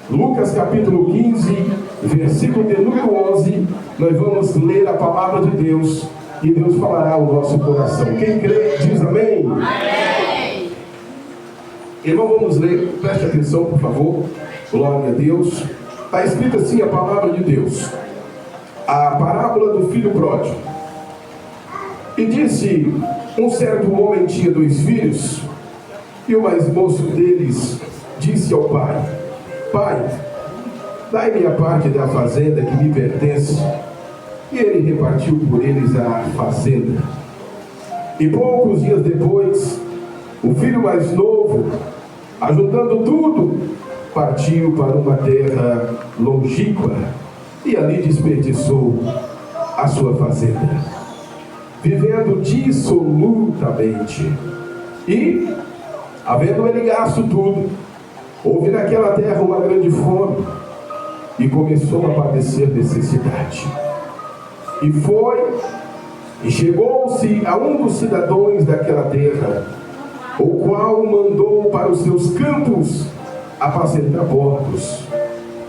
Lucas capítulo 15, versículo de número 11, nós vamos ler a palavra de Deus e Deus falará ao nosso coração. Quem crê, diz amém. Amém. Irmão, vamos ler, preste atenção, por favor. Glória a Deus. Está escrito assim a palavra de Deus. A parábola do filho pródigo. E disse: um certo homem tinha 2 filhos, e o mais moço deles disse ao pai: Pai, dai-me a parte da fazenda que me pertence. E ele repartiu por eles a fazenda. E poucos dias depois, o filho mais novo, ajuntando tudo, partiu para uma terra longínqua e ali desperdiçou a sua fazenda, vivendo dissolutamente. E, havendo ele gasto tudo, houve naquela terra uma grande fome e começou a padecer necessidade. E foi e chegou-se a um dos cidadãos daquela terra, o qual mandou para os seus campos apacentar porcos,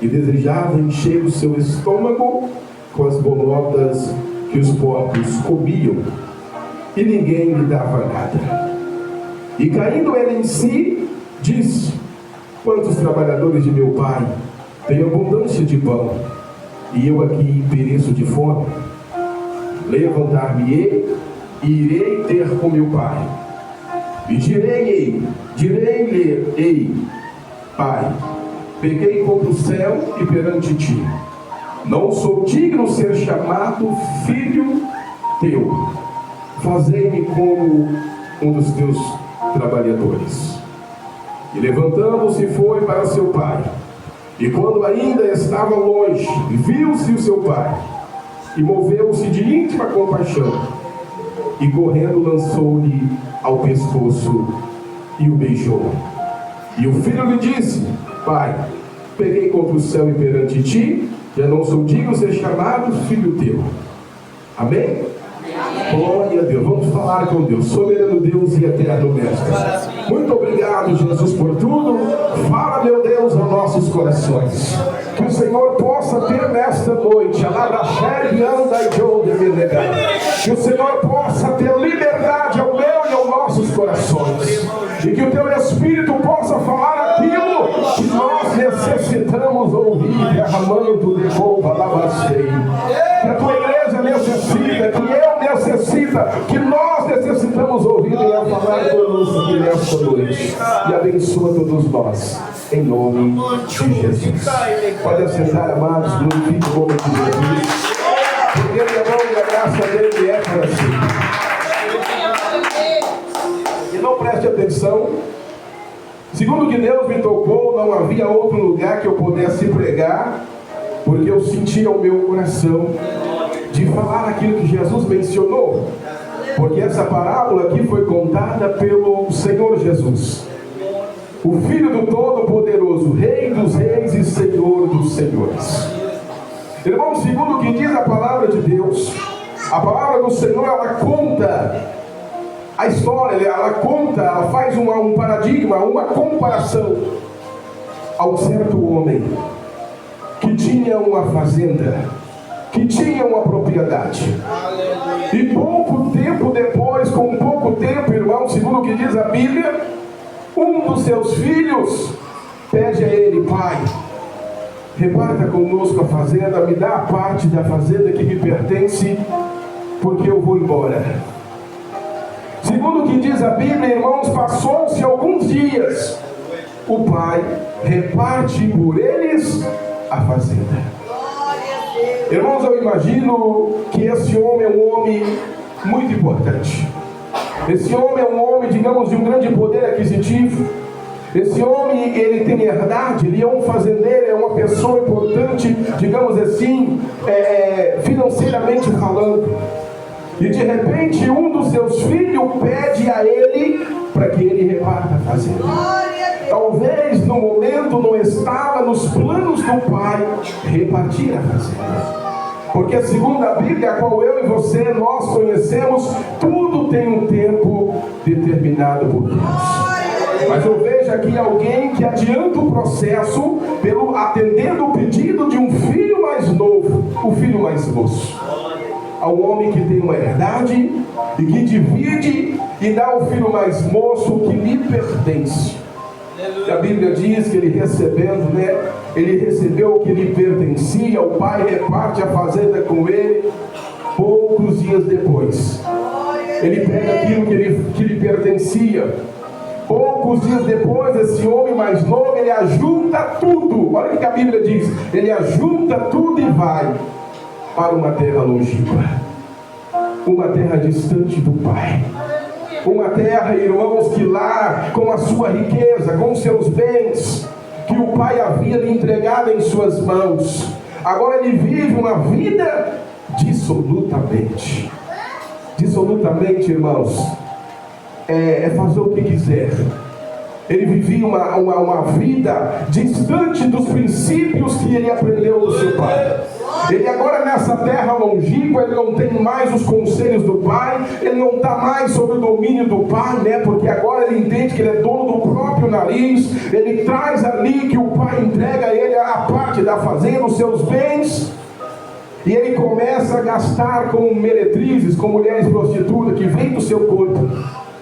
e desejava encher o seu estômago com as bolotas que os porcos comiam, e ninguém lhe dava nada. E caindo ele em si, disse: quantos trabalhadores de meu pai têm abundância de pão, e eu aqui pereço de fome? Levantar-me-ei e irei ter com meu pai, e direi-lhe: ei, pai, pequei contra o céu e perante ti, não sou digno de ser chamado filho teu, fazei-me como um dos teus trabalhadores. E levantando-se foi para seu pai, e quando ainda estava longe, viu-se o seu pai, e moveu-se de íntima compaixão, e correndo lançou-lhe ao pescoço e o beijou. E o filho lhe disse: pai, peguei contra o céu e perante ti, já não sou digno de ser chamado filho teu. Amém? Glória a Deus. Vamos falar com Deus. Soberano Deus e eterno Mestre, muito obrigado, Jesus, por tudo. Fala, meu Deus, aos nossos corações. Que o Senhor possa ter nesta noite que o Senhor possa ter liberdade ao meu e aos nossos corações, e que o teu Espírito possa falar aquilo que nós necessitamos ouvir, derramando de roupa lavacei. Que a tua igreja necessita, que eu necessita, que nós necessitamos ouvir e falar conosco aqui nesta noite. E abençoa todos nós, em nome de Jesus. Pode assentar, amados, glorifique o nome de Jesus. Porque ele é bom e a graça dele é para si. E não preste atenção. Segundo o que Deus me tocou, não havia outro lugar que eu pudesse pregar, porque eu sentia o meu coração de falar aquilo que Jesus mencionou. Porque essa parábola aqui foi contada pelo Senhor Jesus, o Filho do Todo-Poderoso, Rei dos Reis e Senhor dos Senhores. Irmão, segundo o que diz a palavra de Deus, a palavra do Senhor, ela conta a história, ela faz um paradigma, uma comparação a um certo homem que tinha uma fazenda, que tinha uma propriedade. E pouco tempo depois, com pouco tempo, irmão, segundo o que diz a Bíblia, um dos seus filhos pede a ele: pai, reparta conosco a fazenda, me dá a parte da fazenda que me pertence, porque eu vou embora. Segundo o que diz a Bíblia, irmãos, passou-se alguns dias, o pai reparte por eles a fazenda. Irmãos, eu imagino que esse homem é um homem muito importante. Esse homem é um homem, digamos, de um grande poder aquisitivo. Esse homem, ele tem herdade, ele é um fazendeiro, é uma pessoa importante, digamos assim, financeiramente falando. E de repente, um dos seus filhos pede a ele para que ele reparta a fazenda. Talvez no momento não estava nos planos do pai repartir a fazenda. Porque segundo a Bíblia, a qual eu e você, nós conhecemos, tudo tem um tempo determinado por Deus. Mas eu vejo veja aqui alguém que adianta o processo atendendo o pedido de um filho mais novo, o filho mais moço. Há um homem que tem uma herdade e que divide e dá ao filho mais moço o que lhe pertence. A Bíblia diz que ele recebendo, ele recebeu o que lhe pertencia, o pai reparte a fazenda com ele. Poucos dias depois, ele pega aquilo que lhe pertencia. Poucos dias depois, esse homem mais novo, ele ajunta tudo. Olha o que a Bíblia diz: ele ajunta tudo e vai para uma terra longínqua, uma terra distante do pai. Uma terra, irmãos, que lá, com a sua riqueza, com seus bens, que o pai havia lhe entregado em suas mãos, agora ele vive uma vida dissolutamente. Dissolutamente, irmãos, é fazer o que quiser. Ele vivia uma vida distante dos princípios que ele aprendeu do seu pai. Ele agora nessa terra longínqua, ele não tem mais os conselhos do pai, ele não está mais sob o domínio do pai, porque agora ele entende que ele é dono do próprio nariz. Ele traz ali que o pai entrega a ele a parte da fazenda, os seus bens, e ele começa a gastar com meretrizes, com mulheres prostitutas que vêm do seu corpo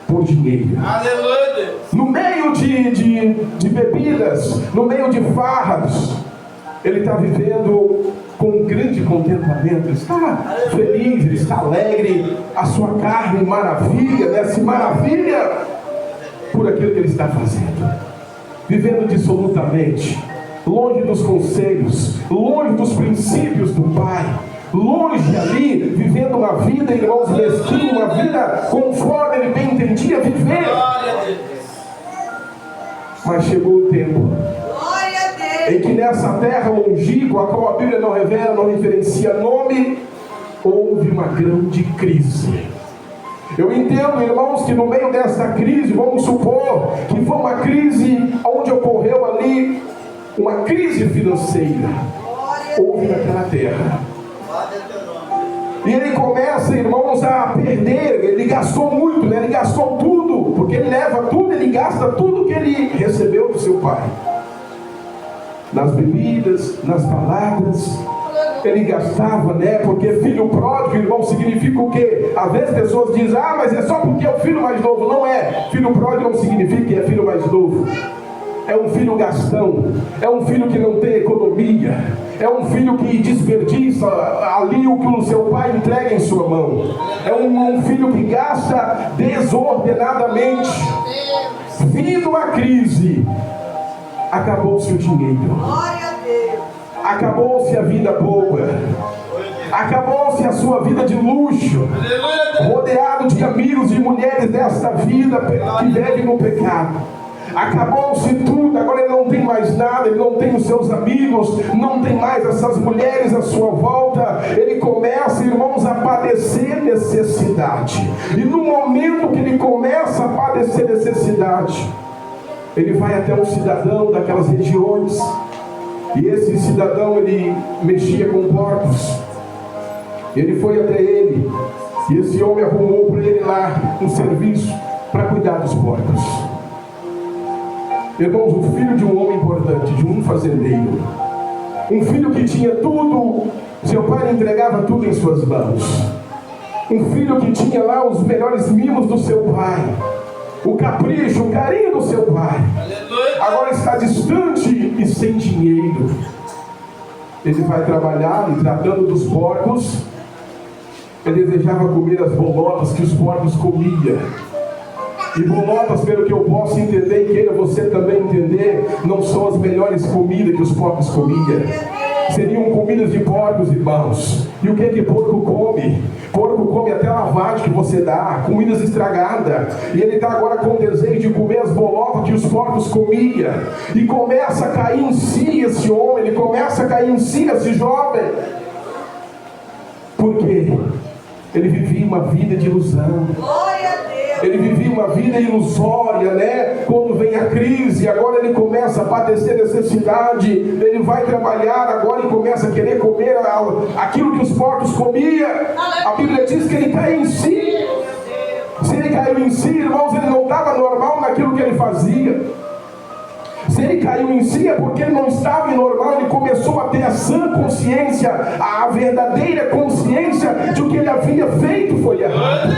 por dinheiro. Aleluia. No meio de bebidas, no meio de farras, ele está vivendo com um grande contentamento. Ele está feliz, ele está alegre. A sua carne maravilha, se maravilha por aquilo que ele está fazendo, vivendo dissolutamente, longe dos conselhos, longe dos princípios do pai, longe ali, vivendo uma vida, irmãos, mesquinha, uma vida conforme ele bem entendia viver. Mas chegou o tempo em que nessa terra longínqua, a qual a Bíblia não revela, não referencia nome, houve uma grande crise. Eu entendo, irmãos, que no meio dessa crise, vamos supor que foi uma crise onde ocorreu ali uma crise financeira. Houve naquela terra. E ele começa, irmãos, a perder. Ele gastou muito, ele gastou tudo, porque ele leva tudo, ele gasta tudo que ele recebeu do seu pai. Nas bebidas, nas palavras, ele gastava, porque filho pródigo, irmão, significa o quê? Às vezes pessoas dizem, mas é só porque é o filho mais novo. Não é. Filho pródigo não significa que é filho mais novo. É um filho gastão, é um filho que não tem economia, é um filho que desperdiça ali o que o seu pai entrega em sua mão, é um filho que gasta desordenadamente. Vindo a crise, acabou-se o dinheiro, acabou-se a vida boa, acabou-se a sua vida de luxo, rodeado de amigos e mulheres desta vida que vivem no pecado. Acabou-se tudo, agora ele não tem mais nada, ele não tem os seus amigos, não tem mais essas mulheres à sua volta. Ele começa, irmãos, a padecer necessidade. E no momento que ele começa a padecer necessidade, ele vai até um cidadão daquelas regiões. E esse cidadão, ele mexia com porcos. Ele foi até ele, e esse homem arrumou para ele lá um serviço para cuidar dos porcos. Irmãos, o filho de um homem importante, de um fazendeiro, um filho que tinha tudo, seu pai entregava tudo em suas mãos, um filho que tinha lá os melhores mimos do seu pai, o capricho, o carinho do seu pai, agora está distante e sem dinheiro. Ele vai trabalhar e tratando dos porcos. Ele desejava comer as bolotas que os porcos comiam. E bolotas, pelo que eu posso entender e queira você também entender, não são as melhores comidas que os porcos comiam. Seriam comidas de porcos, irmãos. E o que porco come? Porco come até lavagem que você dá, comidas estragadas. E ele está agora com o desejo de comer as bolotas que os porcos comiam. E começa a cair em si esse homem, ele começa a cair em si esse jovem. Por quê? Ele vivia uma vida de ilusão. Ele vivia uma vida ilusória, Quando vem a crise, agora ele começa a padecer necessidade. Ele vai trabalhar agora e começa a querer comer aquilo que os porcos comiam. A Bíblia diz que ele caiu em si. Se ele caiu em si, irmãos, ele não estava normal naquilo que ele fazia. Se ele caiu em si é porque ele não estava normal, ele começou a ter a sã consciência, a verdadeira consciência de que o que ele havia feito foi errado.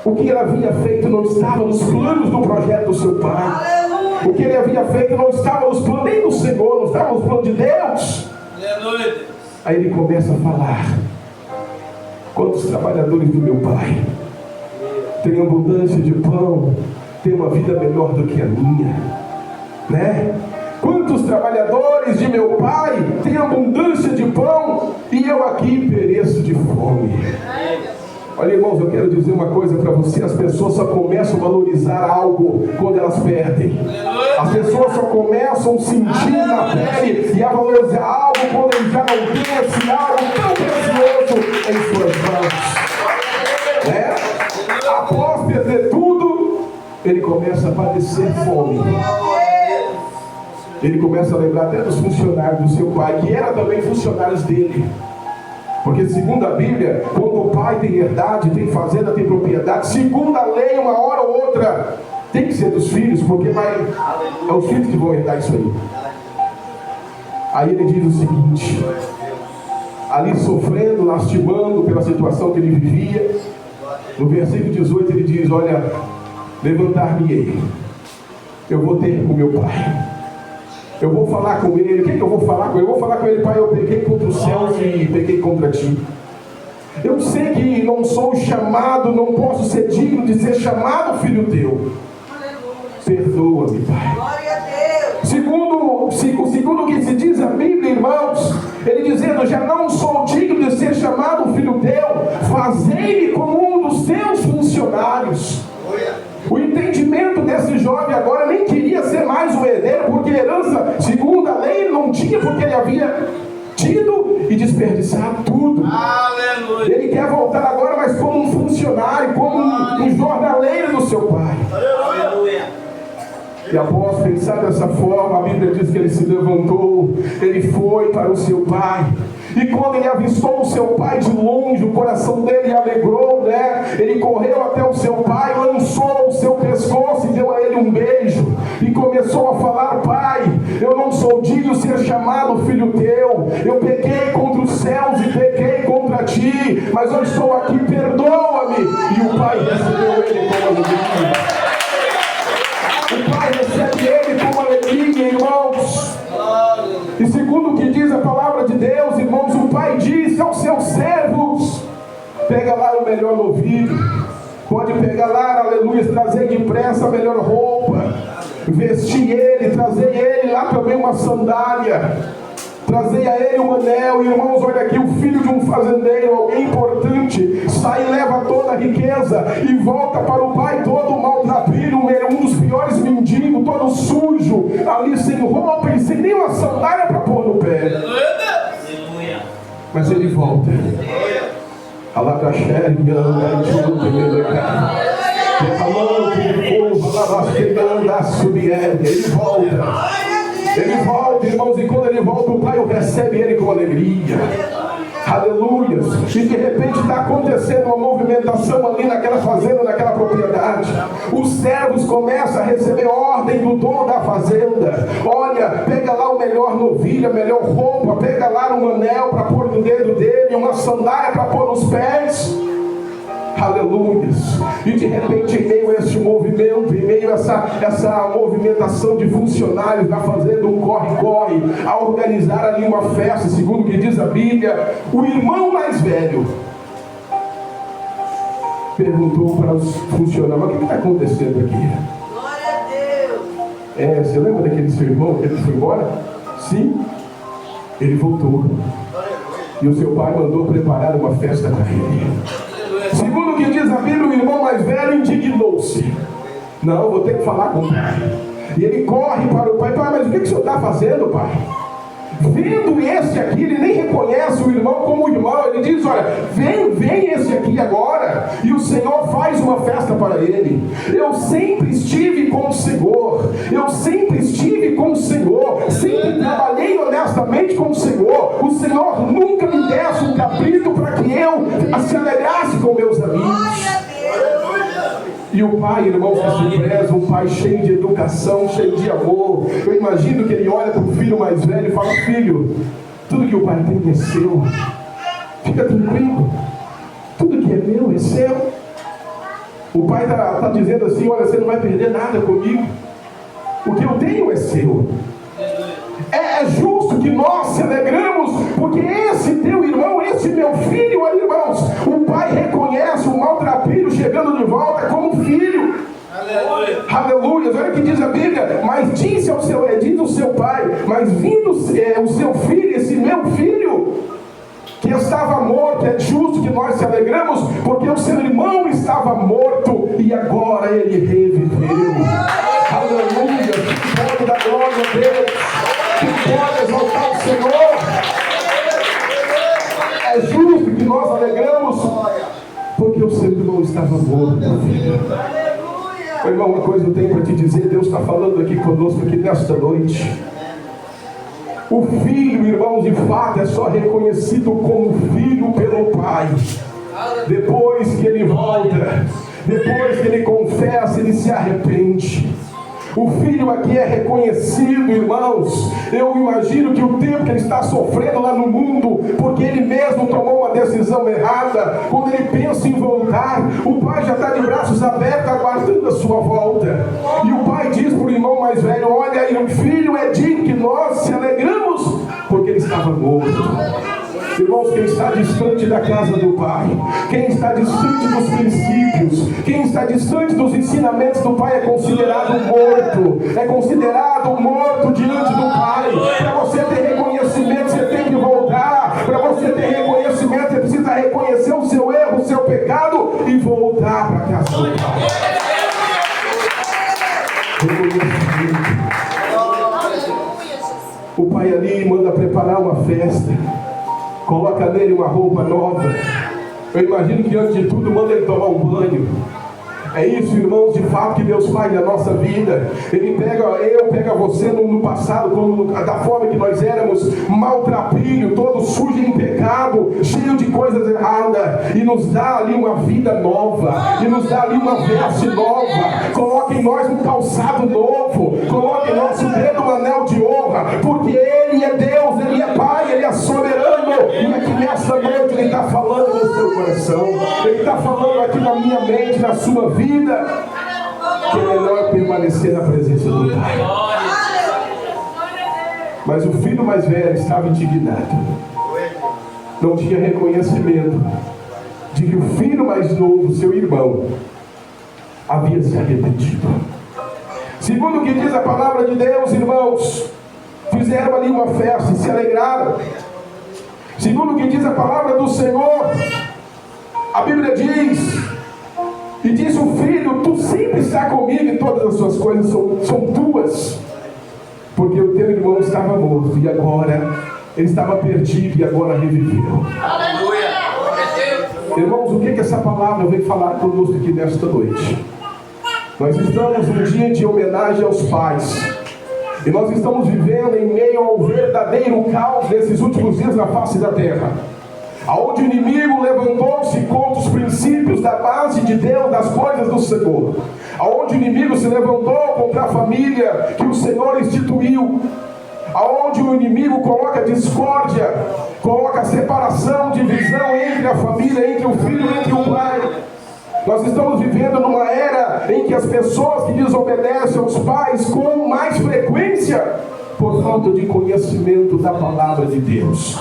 O que ele havia feito não estava nos planos do projeto do seu pai. O que ele havia feito não estava nos planos nem do Senhor, não estava nos planos de Deus. Aí ele começa a falar: quantos trabalhadores do meu pai têm abundância de pão, têm uma vida melhor do que a minha, né? Quantos trabalhadores de meu pai têm abundância de pão e eu aqui pereço de fome. Olha, irmãos, eu quero dizer uma coisa para você: as pessoas só começam a valorizar algo quando elas perdem. As pessoas só começam a sentir na pele e a valorizar algo quando eles já não têm esse algo tão precioso em suas mãos, né? Após perder tudo, ele começa a padecer fome. Ele começa a lembrar até dos funcionários do seu pai, que eram também funcionários dele. Porque segundo a Bíblia, quando o pai tem herdade, tem fazenda, tem propriedade, segundo a lei, uma hora ou outra, tem que ser dos filhos, porque é os filhos que vão herdar isso aí. Aí ele diz o seguinte, ali sofrendo, lastimando pela situação que ele vivia, no versículo 18 ele diz: olha, levantar-me-ei, eu vou ter com meu pai. Eu vou falar com ele. O que eu vou falar com ele? Eu vou falar com ele: pai, eu pequei contra os céus e pequei contra ti. Eu sei que não sou chamado, não posso ser digno de ser chamado filho teu. Perdoa-me, pai. Glória a Deus. Segundo o que se diz a Bíblia, irmãos, ele dizendo: já não sou digno de ser chamado filho teu, fazei-me como um dos teus funcionários. O entendimento desse jovem agora nem queria ser mais um herdeiro, porque herança, segundo a lei, ele não tinha, porque ele havia tido e desperdiçado tudo. Aleluia. Ele quer voltar agora, mas como um funcionário, como um jornaleiro do seu pai. Aleluia. E após pensar dessa forma, a Bíblia diz que ele se levantou, ele foi para o seu pai. E quando ele avistou o seu pai de longe, o coração dele alegrou, né? Ele correu até o seu pai, lançou o seu pescoço e deu a ele um beijo. E começou a falar: pai, eu não sou digno de ser chamado filho teu. Eu pequei contra os céus e pequei contra ti, mas eu estou aqui, perdoa-me. E o pai recebeu ele com alegria. O pai recebe ele com alegria, irmãos. E segundo o que diz a palavra de Deus, irmãos, o pai disse aos seus servos: pega lá o melhor novilho, pode pegar lá, aleluia, trazer depressa a melhor roupa, vestir ele, trazer ele lá também uma sandália, trazer a ele um anel. Irmãos, olha aqui, o filho de um fazendeiro, alguém importante, sai e leva toda a riqueza e volta para o pai todo maltrapilho, um dos piores mendigos, todo sujo, ali sem roupa e sem nenhuma sandália para pôr no pé. Mas ele volta. Ele volta, irmãos, e quando ele volta, o pai o recebe ele com alegria. Aleluia. E de repente está acontecendo uma movimentação ali naquela fazenda, naquela propriedade. Os servos começam a receber ordem do dono da fazenda: olha, pega lá o melhor novilho, a melhor roupa, pega lá um anel para pôr no dedo dele, uma sandália para pôr nos pés. Aleluia. E de repente, em meio a esse movimento, em meio a essa movimentação de funcionários na fazenda, um corre-corre, a organizar ali uma festa, segundo o que diz a Bíblia, o irmão mais velho perguntou para os funcionários: mas o que está acontecendo aqui? Glória a Deus. Você lembra daquele seu irmão que ele foi embora? Sim, ele voltou. E o seu pai mandou preparar uma festa para ele. Segundo o que diz a Bíblia, o irmão mais velho indignou-se: não, vou ter que falar com o pai. E ele corre para o pai: pai, mas o que o senhor está fazendo, pai? Vendo esse aqui, ele nem reconhece o irmão como irmão. Ele diz: olha, vem esse aqui agora, e o Senhor faz uma festa para ele. Eu sempre estive com o Senhor, sempre trabalhei honestamente com o Senhor. O Senhor nunca me desse um cabrito para que eu se alegrasse com meus amigos. E o pai pai, irmãos, que se preza, um pai cheio de educação, cheio de amor. Eu imagino que ele olha para o filho mais velho e fala: filho, tudo que o pai tem é seu. Fica tranquilo. Tudo que é meu é seu. O pai está dizendo assim: olha, você não vai perder nada comigo. O que eu tenho é seu. É justo que nós se alegramos, porque esse teu irmão, esse meu filho, aí, irmãos, o pai reconhece o maltrapilho chegando de volta como filho. Aleluia. Aleluia. Olha o que diz a Bíblia: mas diz o seu pai, mas vindo o seu filho, esse meu filho, que estava morto, é justo que nós se alegramos, porque o seu irmão estava morto e agora ele reviveu. Aleluia. Que pode dar glória a Deus, que pode exaltar o Senhor. É justo que nós alegramos, porque o seu irmão estava morto. Meu irmão, uma coisa eu tenho para te dizer: Deus está falando aqui conosco aqui nesta noite. O filho, irmãos, de fato é só reconhecido como filho pelo pai depois que ele volta, depois que ele confessa, ele se arrepende. O filho aqui é reconhecido, irmãos. Eu imagino que o tempo que ele está sofrendo lá no mundo, porque ele mesmo tomou uma decisão errada, quando ele pensa em voltar, o pai já está de braços abertos aguardando a sua volta. E o pai diz para o irmão mais velho: olha aí, o filho é digno que nós se alegramos, porque ele estava morto. Irmãos, quem está distante da casa do Pai, quem está distante dos princípios, quem está distante dos ensinamentos do Pai é considerado morto. É considerado morto diante do Pai. Para você ter reconhecimento, você tem que voltar. Para você ter reconhecimento, você precisa reconhecer o seu erro, o seu pecado e voltar para a casa do Pai. O Pai ali manda preparar uma festa, coloca nele uma roupa nova. Eu imagino que antes de tudo manda ele tomar um banho. É isso, irmãos, de fato que Deus faz na nossa vida. Ele pega você no passado, da forma que nós éramos, maltrapilho, todo sujo em pecado, cheio de coisas erradas, e nos dá ali uma vida nova, e nos dá ali uma veste nova, coloca em nós um calçado novo, coloca em nosso dedo um anel de honra, porque Ele é Deus, Ele é Pai, Ele é soberano. E aqui nessa noite Ele está falando no seu coração, Ele está falando aqui na minha mente, na sua vida, que é melhor permanecer na presença do Pai. Mas o filho mais velho estava indignado, não tinha reconhecimento de que o filho mais novo, seu irmão, havia se arrependido. Segundo o que diz a palavra de Deus, irmãos, fizeram ali uma festa e se alegraram. Segundo o que diz a palavra do Senhor, a Bíblia diz: e disse o filho: tu sempre está comigo e todas as suas coisas são tuas. Porque o teu irmão estava morto e agora ele estava perdido e agora reviveu. Aleluia! Irmãos, o que essa palavra vem falar conosco aqui nesta noite? Nós estamos num dia de homenagem aos pais. E nós estamos vivendo em meio ao verdadeiro caos desses últimos dias na face da terra, aonde o inimigo levantou-se contra os princípios da base de Deus, das coisas do Senhor, aonde o inimigo se levantou contra a família que o Senhor instituiu, aonde o inimigo coloca discórdia, coloca separação, divisão entre a família, entre o filho, entre o pai. Nós estamos vivendo numa era em que as pessoas que desobedecem aos pais com mais frequência, por falta de conhecimento da palavra de Deus.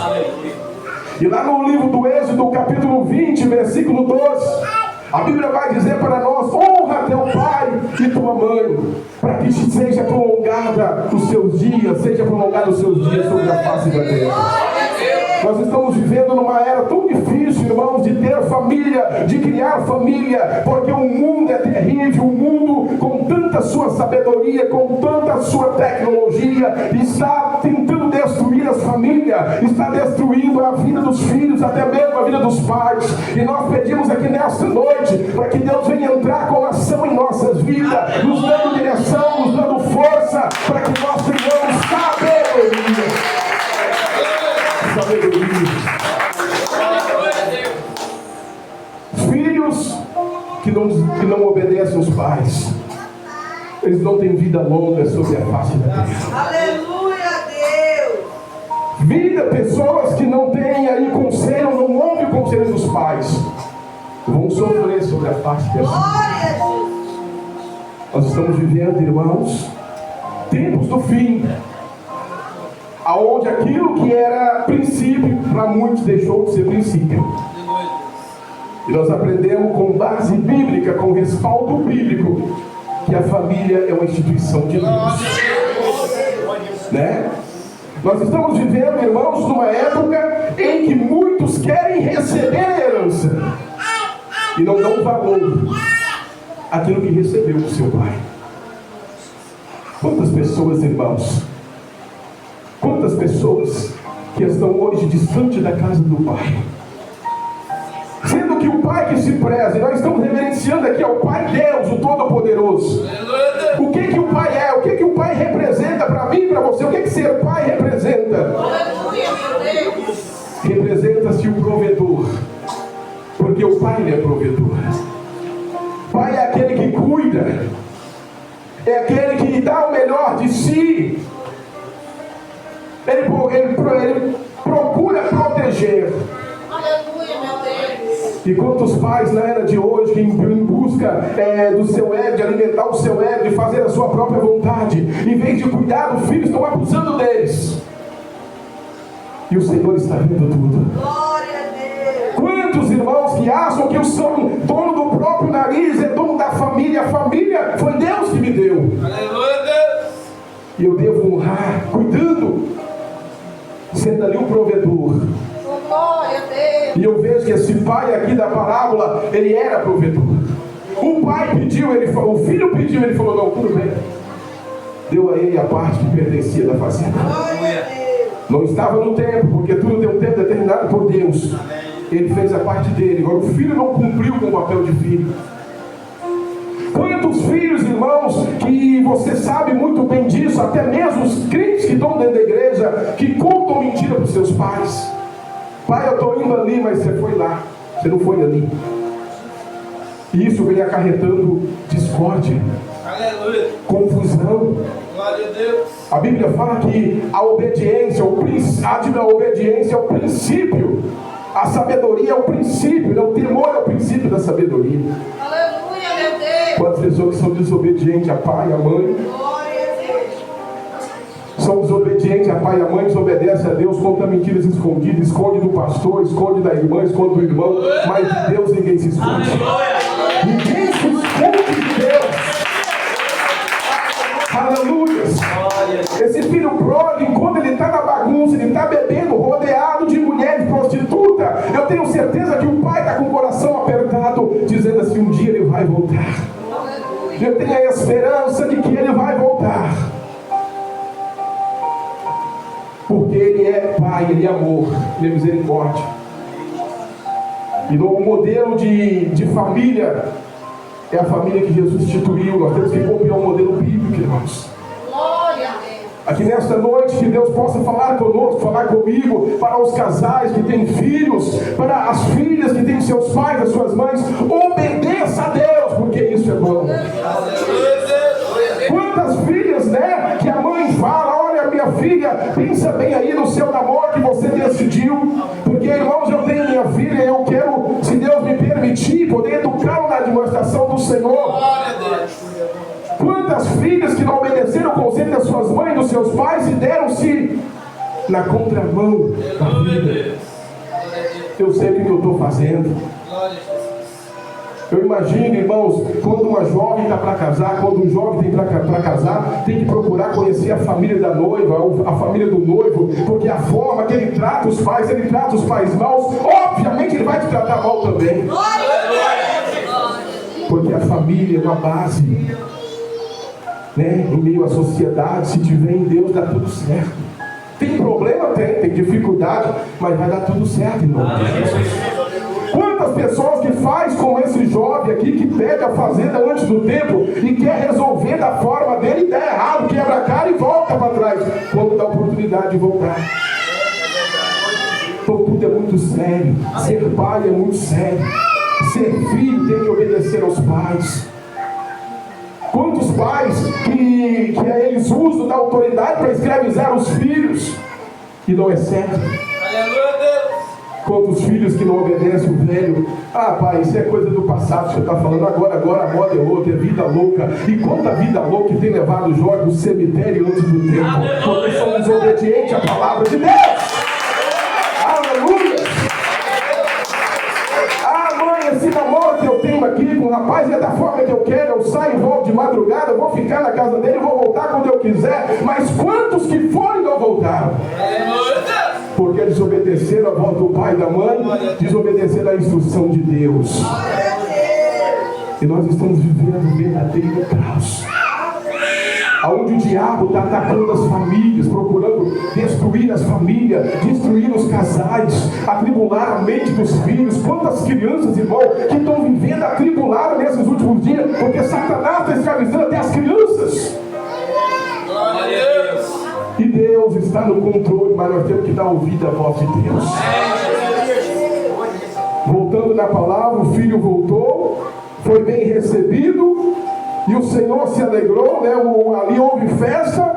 E lá no livro do Êxodo, capítulo 20, versículo 12, a Bíblia vai dizer para nós: honra teu pai e tua mãe, para que seja prolongada os seus dias, sobre a face da terra. Nós estamos vivendo numa era tão difícil, irmãos, de ter família, de criar família, porque o mundo é terrível. O mundo, com tanta sua sabedoria, com tanta sua tecnologia, está tentando destruir as famílias, está destruindo a vida dos filhos, até mesmo a vida dos pais. E nós pedimos aqui nesta noite para que Deus venha entrar com ação em nossas vidas, nos dando direção, nos dando força, para que nós tenhamos sabedoria. Filhos que não obedecem obedecem os pais, eles não têm vida longa sobre a face da terra. Aleluia, Deus! Vida, pessoas que não têm aí conselho, não ouvem o conselho dos pais, vão sofrer sobre a face dessa terra. Glória a Deus! Nós estamos vivendo, irmãos, tempos do fim, aonde aquilo que era princípio, para muitos deixou de ser princípio. E nós aprendemos com base bíblica, com respaldo bíblico, que a família é uma instituição de Deus. Né? Nós estamos vivendo, irmãos, numa época em que muitos querem receber a herança e não dão valor àquilo que recebeu do seu pai. Quantas pessoas, irmãos, quantas pessoas que estão hoje distante da casa do pai, sendo que o pai que se preza, e nós estamos reverenciando aqui ao Pai Deus, o Todo-Poderoso. O que o pai é? O que o pai representa para mim e para você? O que ser pai representa? Representa-se o provedor, porque o pai ele é provedor. Pai é aquele que cuida, é aquele que dá o melhor de si. Ele procura proteger. E quantos pais na era de hoje, que em busca do seu ego, de alimentar o seu ego, de fazer a sua própria vontade, em vez de cuidar do filho, estão abusando deles. E o Senhor está vendo tudo. Glória a Deus! Quantos irmãos que acham que eu sou dono do próprio nariz, é dono da família? A família foi Deus que me deu. Aleluia, Deus! E eu devo honrar, cuidando, sendo ali o provedor. Glória a Deus! E eu vejo que esse pai aqui da parábola, ele era provedor. O pai pediu, o filho pediu, ele falou, não, tudo bem. Deu a ele a parte que pertencia da fazenda. Glória a Deus! Não estava no tempo, porque tudo tem um tempo determinado por Deus. Ele fez a parte dele. Agora o filho não cumpriu com o papel de filho. Quantos filhos, irmãos, que você sabe muito bem disso, até mesmo os crentes que estão dentro da igreja, que contam mentira para os seus pais. Pai, eu estou indo ali, mas você foi lá, você não foi ali. E isso vem acarretando discórdia, Aleluia! confusão. Glória a Deus! A Bíblia fala que a obediência, a obediência é o princípio, a sabedoria é o princípio, o temor é o princípio da sabedoria. Aleluia, meu Deus! Quantas pessoas que são desobedientes a pai, a mãe, Glória a Deus! são desobedientes a pai e a mãe, desobedece a Deus, conta mentiras escondidas, esconde do pastor, esconde da irmã, esconde do irmão, mas de Deus ninguém se esconde. Ninguém se esconde de Deus. Aleluia. Esse filho pródigo, enquanto ele está na bagunça, ele está bebendo, rodeado de mulheres prostitutas, eu tenho certeza que o pai está com o coração apertado, dizendo assim, um dia ele vai voltar. Eu tenho a esperança de que ele vai voltar. Porque ele é pai, ele é amor, ele é misericórdia. E no modelo de família, é a família que Jesus instituiu. Nós temos que copiar o modelo bíblico, irmãos. Glória a Deus! Aqui nesta noite, que Deus possa falar conosco, falar comigo, para os casais que têm filhos, para as filhas que têm seus pais, as suas mães. Obedeça a Deus, porque isso é bom. Quantas filhas, né, que a mãe fala, olha minha filha, pensa bem aí no seu namoro que você decidiu, porque irmãos, eu tenho minha filha, eu quero, se Deus me permitir, poder educá-la na demonstração do Senhor. Quantas filhas que não obedeceram o conselho das suas mães, dos seus pais, e deram-se na contramão da vida. Eu sei o que eu estou fazendo. Eu imagino, irmãos, quando uma jovem está para casar, quando um jovem tem para casar, tem que procurar conhecer a família da noiva, a família do noivo, porque a forma que ele trata os pais, ele trata os pais maus, obviamente ele vai te tratar mal também. Porque a família é uma base, né? Em meio à sociedade, se tiver em Deus, dá tudo certo. Tem problema? Tem dificuldade, mas vai dar tudo certo, irmão. Quantas pessoas que faz com esse jovem aqui, que pede a fazenda antes do tempo e quer resolver da forma dele e dá errado, quebra a cara e volta para trás, quando dá a oportunidade de voltar. Então tudo é muito sério. Ser pai é muito sério. Ser filho tem que obedecer aos pais. Quantos pais que eles usam da autoridade para escravizar os filhos, e não é certo. Aleluia, Deus. Quantos filhos que não obedecem o velho? Ah, pai, isso é coisa do passado que você está falando. Agora a moda é outra, é vida louca. E quanta vida louca tem levado Jorge no cemitério antes do tempo, porque são desobedientes à palavra de Deus. Aleluia! Ah, mãe, esse namoro que eu tenho aqui com o rapaz é da forma que eu quero. Eu saio e volto de madrugada, eu vou ficar na casa dele, vou voltar quando eu quiser. Mas quantos que foram e não voltaram? Porque desobedeceram a voz do pai e da mãe, desobedeceram a instrução de Deus. E nós estamos vivendo um verdadeiro caos, onde o diabo está atacando as famílias, procurando destruir as famílias, destruir os casais, atribular a mente dos filhos. Quantas crianças, irmão, que estão vivendo atribuladas nesses últimos dias, porque Satanás está escravizando até as crianças. Glória a Deus. E Deus está no controle, mas nós temos que dar ouvido à voz de Deus. Voltando na palavra, o filho voltou, foi bem recebido, e o Senhor se alegrou, né? Ali houve festa,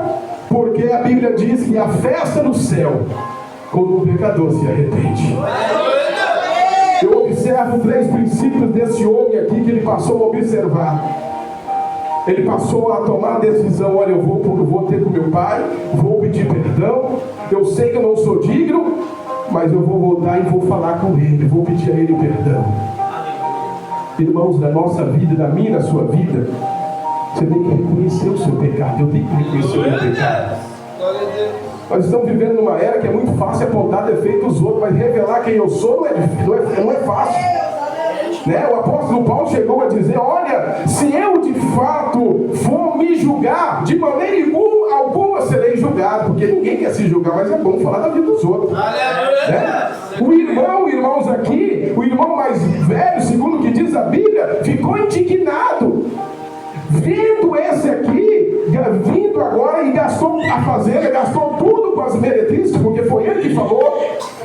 porque a Bíblia diz que a festa no céu, quando o pecador se arrepende. Eu observo 3 princípios desse homem aqui que ele passou a observar. Ele passou a tomar a decisão: olha, eu vou ter com meu pai, vou pedir perdão, eu sei que eu não sou digno, mas eu vou voltar e vou falar com ele, vou pedir a ele perdão. Irmãos, na nossa vida, na minha, na sua vida, você tem que reconhecer o seu pecado. Eu tenho que reconhecer o meu pecado. Nós estamos vivendo numa era que é muito fácil apontar defeitos dos outros, mas revelar quem eu sou não é fácil. Né? O apóstolo Paulo chegou a dizer: olha, se eu de fato for me julgar, de maneira alguma serei julgado, porque ninguém quer se julgar, mas é bom falar da vida dos outros. Né? Irmãos aqui, o irmão mais velho, segundo o que diz a Bíblia, ficou indignado, vendo esse aqui, vindo agora e gastou a fazenda, gastou tudo com as meretrizes, porque foi ele que falou.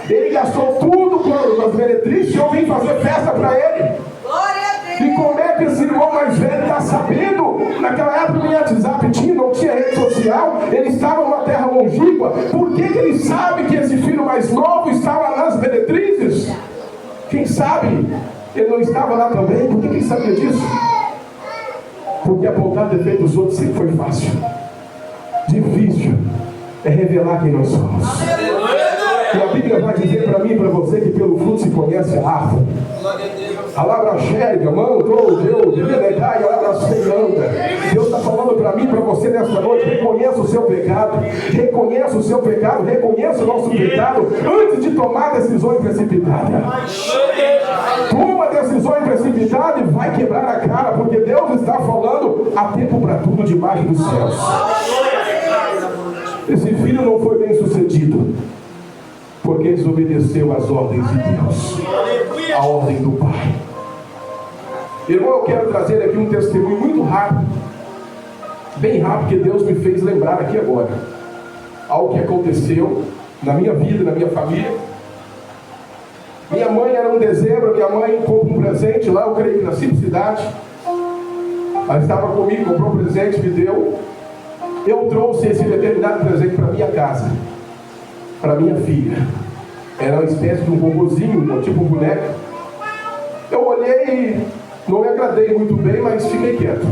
Ele gastou tudo com as meretrizes, e eu vim fazer festa para ele. Glória a Deus. E como é que esse irmão mais velho está sabendo? Naquela época nem WhatsApp tinha, não tinha rede social, ele estava numa terra longínqua. Por que ele sabe que esse filho mais novo estava nas meretrizes? Quem sabe ele não estava lá também? Por que ele sabia disso? Porque apontar defeito dos outros sempre foi fácil. Difícil é revelar quem nós somos. E a Bíblia vai dizer para mim e para você que pelo fruto se conhece a árvore. A labra xérica, mano, Deus está falando para mim e para você nesta noite: reconheça o seu pecado, reconheça o seu pecado, reconheça o nosso pecado, antes de tomar decisões precipitadas. Toma decisões precipitadas e vai quebrar a cara, porque Deus está falando: há tempo para tudo debaixo dos céus. Esse filho não foi bem sucedido, porque desobedeceu às ordens de Deus, a ordem do Pai. Irmão, eu quero trazer aqui um testemunho muito rápido, bem rápido, que Deus me fez lembrar aqui agora. Algo que aconteceu na minha vida, na minha família. Minha mãe, era um dezembro, minha mãe comprou um presente lá, eu creio que na simplicidade. Ela estava comigo, comprou um presente, me deu. Eu trouxe esse determinado presente para minha casa, para minha filha. Era uma espécie de um robozinho, tipo um boneco. Eu olhei e não me agradei muito bem, mas fiquei quieto.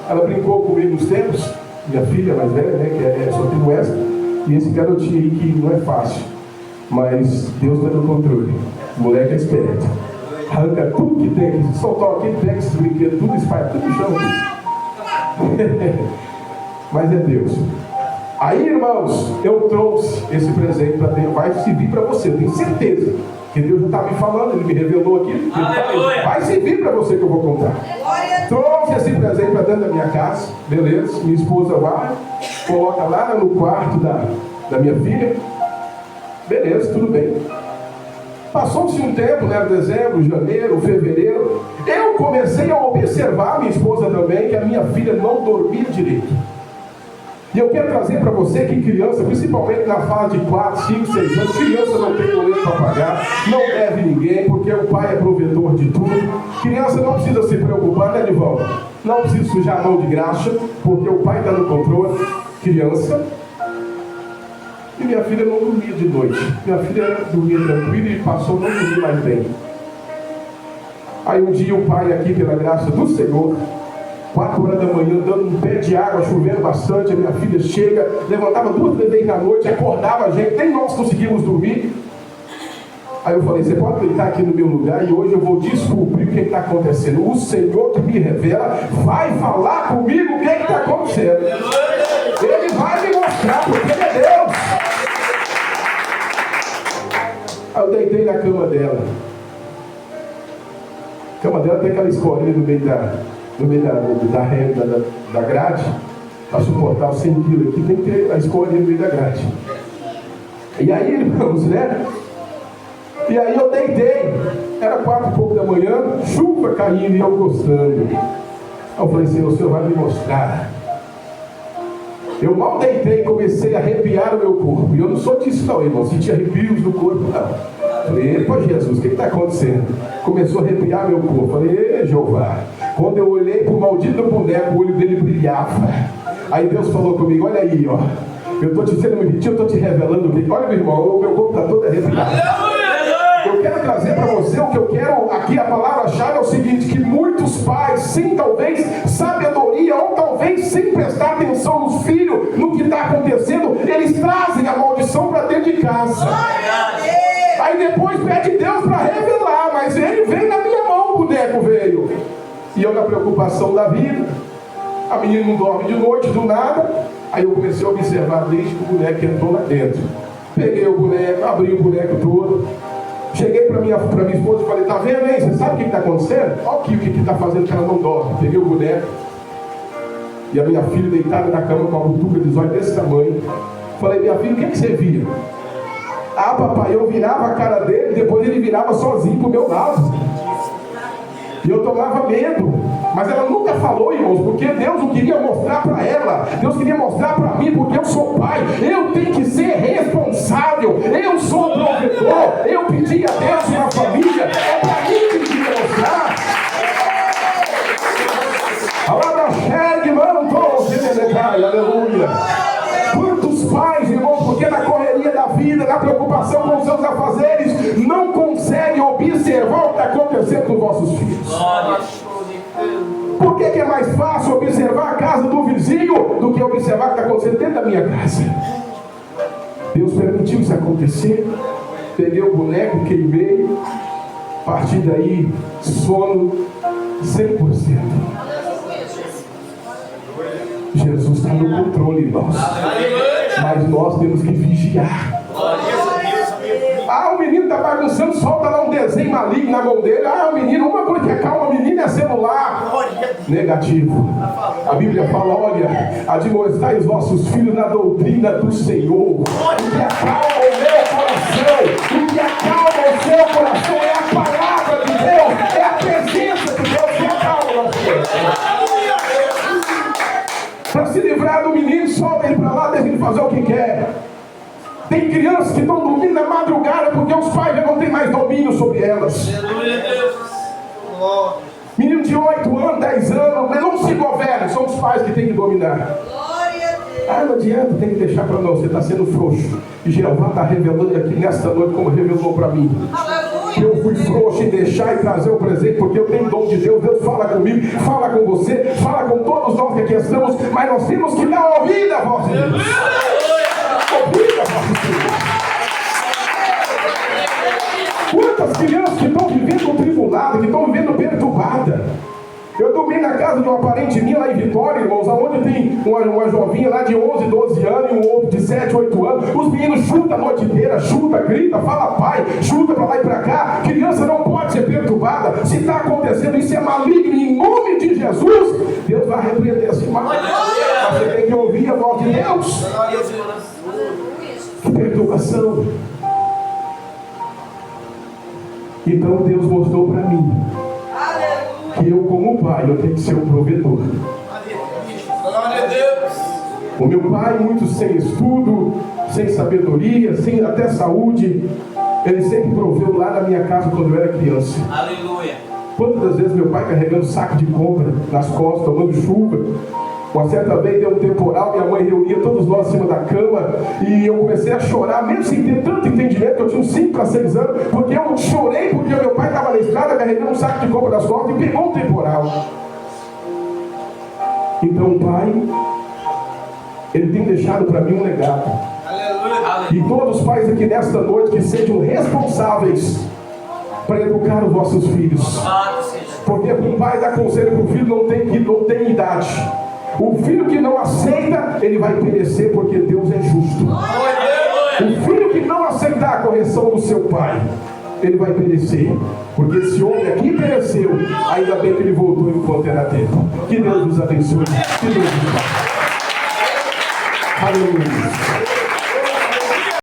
Ela brincou comigo uns tempos, minha filha mais velha, né, que só tem essa, e esse garotinho aí que não é fácil, mas Deus está no controle. O moleque é esperto, arranca tudo que tem, se soltar aqui, pega esses brinquedos, tudo espalha, tudo no chão. Mas é Deus. Aí, irmãos, eu trouxe esse presente para Deus. Vai servir para você, eu tenho certeza que Deus já está me falando, Ele me revelou aqui. Vai servir para você que eu vou contar. Trouxe esse presente para dentro da minha casa, beleza? Minha esposa vai, coloca lá no quarto da minha filha. Beleza, tudo bem. Passou-se um tempo, né? Dezembro, janeiro, fevereiro. Eu comecei a observar, minha esposa também, que a minha filha não dormia direito. E eu quero trazer para você que criança, principalmente na fase de 4, 5, 6 anos, criança não tem boleto para pagar, não deve ninguém, porque o pai é provedor de tudo. Criança não precisa se preocupar, né, Divaldo? Não precisa sujar a mão de graxa, porque o pai está no controle. Criança. E minha filha não dormia de noite. Minha filha dormia tranquila e passou a não dormir mais bem. Aí um dia o pai aqui, pela graça do Senhor, 4 horas da manhã, dando um pé de água, chovendo bastante, a minha filha chega, levantava 2, 3 vezes na noite, acordava a gente, nem nós conseguimos dormir. Aí eu falei, você pode deitar aqui no meu lugar e hoje eu vou descobrir o que está acontecendo. O Senhor que me revela vai falar comigo o que está acontecendo. Ele vai me mostrar, porque Ele é Deus. Aí eu deitei na cama dela. A cama dela tem aquela escolinha no meio da renda da grade, para suportar os 100 quilos aqui, tem que ter a escolinha no meio da grade. E aí, irmãos, né? E aí eu deitei, era 4 e pouco da manhã, chuva caindo e eu gostando. Aí eu falei, Senhor, o Senhor vai me mostrar. Eu mal deitei e comecei a arrepiar o meu corpo. E eu não sou disso não, irmão, senti arrepios no corpo, não. Falei, epa Jesus, o que está acontecendo? Começou a arrepiar meu corpo. Falei, Jeová. Quando eu olhei para o maldito boneco, o olho dele brilhava. Aí Deus falou comigo, olha aí, ó. Eu estou te dizendo mentir, eu estou te revelando o que. Olha, meu irmão, o meu corpo está todo arrepiado. Eu quero trazer para você o que eu quero aqui, a palavra-chave é o seguinte, que muitos pais, sem talvez sabedoria, ou talvez sem prestar atenção nos filhos, no que está acontecendo, eles trazem a maldição para dentro de casa. Aí depois pede Deus para revelar, mas ele veio na minha mão, o boneco veio. E eu na preocupação da vida, a menina não dorme de noite, do nada. Aí eu comecei a observar desde que o boneco entrou lá dentro. Peguei o boneco, abri o boneco todo. Cheguei para minha esposa e falei, tá vendo aí? Você sabe o que está acontecendo? Olha aqui o que está fazendo que ela não dorme. Peguei o boneco. E a minha filha deitada na cama com uma butuca de zóio desse tamanho. Falei, minha filha, o que você via? Ah, papai, eu virava a cara dele, depois ele virava sozinho pro meu lado. E eu tomava medo. Mas ela nunca falou, irmãos, porque Deus não queria mostrar para ela. Deus queria mostrar para mim, porque eu sou pai. Eu tenho que ser responsável. Eu sou provedor. Eu pedi a Deus uma família. É para mim que ele queria mostrar. Aleluia. Quantos pais, irmãos, porque na correria da vida, na preocupação com os seus afazeres, não conseguem observar o que está acontecendo com os vossos filhos. Por que é mais fácil observar a casa do vizinho do que observar o que está acontecendo dentro da minha casa? Deus permitiu isso acontecer. Peguei o boneco, queimei. A partir daí, sono 100%. Jesus está no controle, irmãos. Mas nós temos que vigiar. Ah, o menino está bagunçando, solta lá um desenho maligno na mão dele. Ah, o menino, uma coisa que acalma o menino é celular. Negativo. A Bíblia fala, olha, admoestai os vossos filhos na doutrina do Senhor. O que acalma o meu coração, o que acalma o seu coração é a palavra de Deus, é a presença de Deus que acalma o nosso coração. Para se livrar do menino, solta ele para lá, deixa ele fazer o que quer. Tem crianças que estão dormindo na madrugada porque os pais já não têm mais domínio sobre elas. Menino de 8 anos, 10 anos, não se governa, são os pais que têm que dominar. Ah, não adianta, tem que deixar para não, você está sendo frouxo. E Jeová está revelando aqui nesta noite como revelou para mim. Eu fui frouxo em deixar e trazer o presente, porque eu tenho dom de Deus. Deus fala comigo, fala com você, fala com todos nós que aqui estamos, mas nós temos que dar ouvida à voz de Deus. Ouvida à voz de Deus. Quantas crianças que estão vivendo tribulada, que estão vivendo perturbada. Eu dormi na casa de uma parente minha lá em Vitória, irmãos, onde tem uma jovinha lá de 11, 12 anos e um outro de 7, 8 anos. Os meninos chutam a noite inteira, chuta, grita, fala pai, chuta para lá e para cá. Criança não pode ser perturbada. Se está acontecendo, isso é maligno. Em nome de Jesus, Deus vai repreender esse mal. Mas você tem que ouvir a voz de Deus. Que perturbação. Então Deus mostrou para mim que eu, como pai, eu tenho que ser um provedor. O meu pai, muito sem estudo, sem sabedoria, sem até saúde, ele sempre proveu lá na minha casa quando eu era criança. Aleluia. Quantas vezes meu pai carregando saco de compra nas costas, tomando chuva. Uma certa vez deu um temporal, minha mãe reunia todos nós em cima da cama e eu comecei a chorar, mesmo sem ter tanto entendimento, que eu tinha uns 5 para 6 anos, porque eu chorei porque meu pai estava na estrada carregando um saco de compra nas costas e pegou um temporal. Então o pai, ele tem deixado para mim um legado. Aleluia. E todos os pais aqui nesta noite que sejam responsáveis para educar os vossos filhos. Porque o pai dá conselho para o filho não tem idade. O filho que não aceita, ele vai perecer porque Deus é justo. O filho que não aceitar a correção do seu pai, ele vai perecer. Porque esse homem aqui pereceu, ainda bem que ele voltou enquanto era tempo. Que Deus nos abençoe. Que Deus nos abençoe. Aleluia.